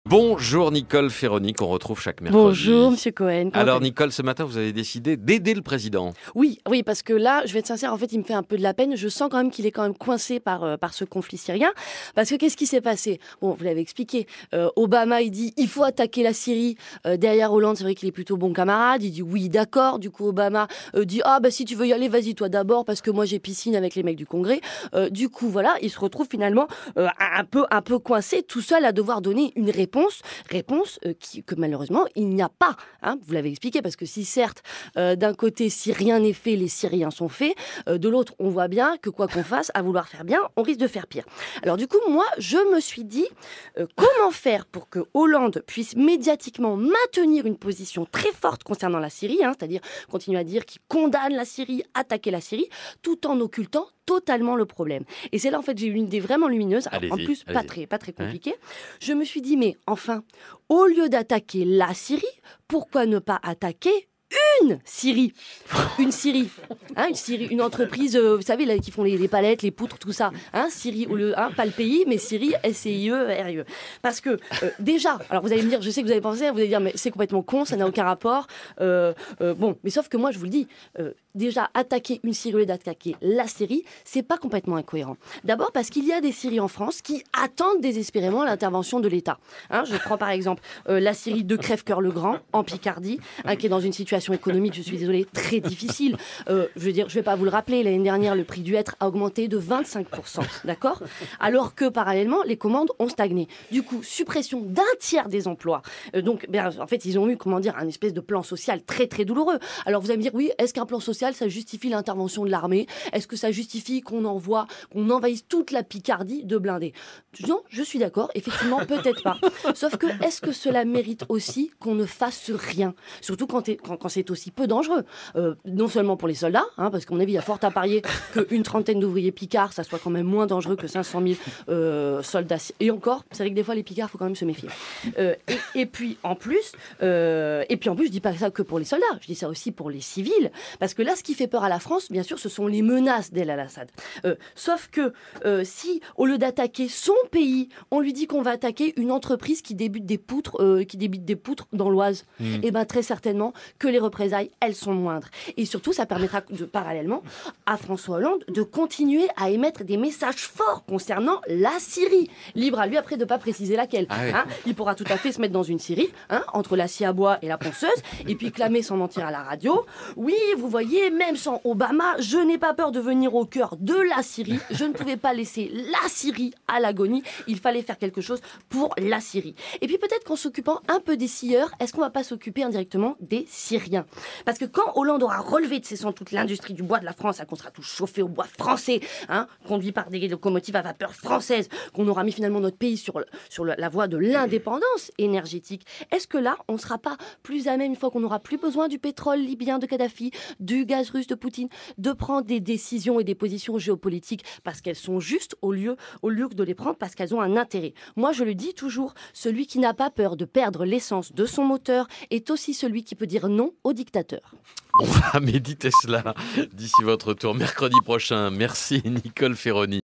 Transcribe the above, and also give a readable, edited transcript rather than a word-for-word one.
Bonjour Nicole Ferroni, qu'on retrouve chaque mercredi. Bonjour Monsieur Cohen. Alors Nicole, ce matin vous avez décidé d'aider le président. Oui, parce que là, je vais être sincère, en fait il me fait un peu de la peine. Je sens quand même qu'il est quand même coincé par ce conflit syrien. Parce que qu'est-ce qui s'est passé? Bon, vous l'avez expliqué, Obama il dit il faut attaquer la Syrie. Derrière Hollande, c'est vrai qu'il est plutôt bon camarade. Il dit oui d'accord. Du coup Obama dit ah bah si tu veux y aller, vas-y toi d'abord parce que moi j'ai piscine avec les mecs du Congrès. Du coup voilà, il se retrouve finalement un peu coincé, tout seul à devoir donner une réponse que malheureusement il n'y a pas. Hein, vous l'avez expliqué, parce que si certes, d'un côté, si rien n'est fait, les Syriens sont faits, de l'autre, on voit bien que quoi qu'on fasse, à vouloir faire bien, on risque de faire pire. Alors du coup, moi, je me suis dit, comment faire pour que Hollande puisse médiatiquement maintenir une position très forte concernant la Syrie, hein, c'est-à-dire continuer à dire qu'il condamne la Syrie, attaquer la Syrie, tout en occultant totalement le problème. Et c'est là, en fait, j'ai eu une idée vraiment lumineuse, alors, en plus, pas très compliquée. Je me suis dit, mais enfin, au lieu d'attaquer la Syrie, pourquoi ne pas attaquer une Syrie? Une Syrie, hein, une entreprise, vous savez, là, qui font les palettes, les poutres, tout ça. Hein, Syrie, pas le pays, mais Syrie, S-I-E-R-I-E. Parce que, déjà, alors vous allez me dire, je sais que vous avez pensé, vous allez dire, mais c'est complètement con, ça n'a aucun rapport. Bon, mais sauf que moi, je vous le dis, déjà, attaquer une Syrie au lieu d'attaquer la Syrie, c'est pas complètement incohérent. D'abord parce qu'il y a des Syriens en France qui attendent désespérément l'intervention de l'État. Hein, je prends par exemple la Syrie de Crèvecoeur-le-Grand, en Picardie, hein, qui est dans une situation économique, je suis désolée, très difficile. Je veux dire, je vais pas vous le rappeler, l'année dernière, le prix du hêtre a augmenté de 25%, d'accord? Alors que parallèlement, les commandes ont stagné. Du coup, suppression d'un tiers des emplois. Donc, en fait, ils ont eu, un espèce de plan social très très douloureux. Alors vous allez me dire, oui, est-ce qu'un plan social, ça justifie l'intervention de l'armée? Est-ce que ça justifie qu'on envahisse toute la Picardie de blindés? Non, je suis d'accord, effectivement, peut-être pas. Sauf que, est-ce que cela mérite aussi qu'on ne fasse rien? Surtout quand c'est aussi peu dangereux. Non seulement pour les soldats, hein, parce qu'à mon avis, il y a fort à parier qu'une trentaine d'ouvriers picards, ça soit quand même moins dangereux que 500 000 soldats. Et encore, c'est vrai que des fois, les picards, il faut quand même se méfier. Et puis, en plus, je dis pas ça que pour les soldats, je dis ça aussi pour les civils, parce que là, ce qui fait peur à la France, bien sûr, ce sont les menaces d'El Al-Assad. Sauf que si, au lieu d'attaquer son pays, on lui dit qu'on va attaquer une entreprise qui débite des poutres dans l'Oise, et bien très certainement que les représailles, elles sont moindres. Et surtout, ça permettra parallèlement à François Hollande de continuer à émettre des messages forts concernant la Syrie. Libre à lui après de ne pas préciser laquelle. Ah oui. Hein, il pourra tout à fait se mettre dans une Syrie, hein, entre la scie à bois et la ponceuse, et puis clamer sans mentir à la radio. Oui, vous voyez, même sans Obama, je n'ai pas peur de venir au cœur de la Syrie. Je ne pouvais pas laisser la Syrie à l'agonie. Il fallait faire quelque chose pour la Syrie. Et puis peut-être qu'en s'occupant un peu des scieurs, est-ce qu'on ne va pas s'occuper indirectement des Syriens? Parce que quand Hollande aura relevé de ses cendres toute l'industrie du bois de la France, qu'on sera tout chauffé au bois français, hein, conduit par des locomotives à vapeur françaises, qu'on aura mis finalement notre pays sur la voie de l'indépendance énergétique, est-ce que là, on ne sera pas plus à même, une fois qu'on n'aura plus besoin du pétrole libyen de Kadhafi, du gaz russe de Poutine, de prendre des décisions et des positions géopolitiques parce qu'elles sont justes au lieu de les prendre parce qu'elles ont un intérêt? Moi, je le dis toujours, celui qui n'a pas peur de perdre l'essence de son moteur est aussi celui qui peut dire non au dictateur. On va méditer cela d'ici votre retour mercredi prochain. Merci Nicole Ferroni.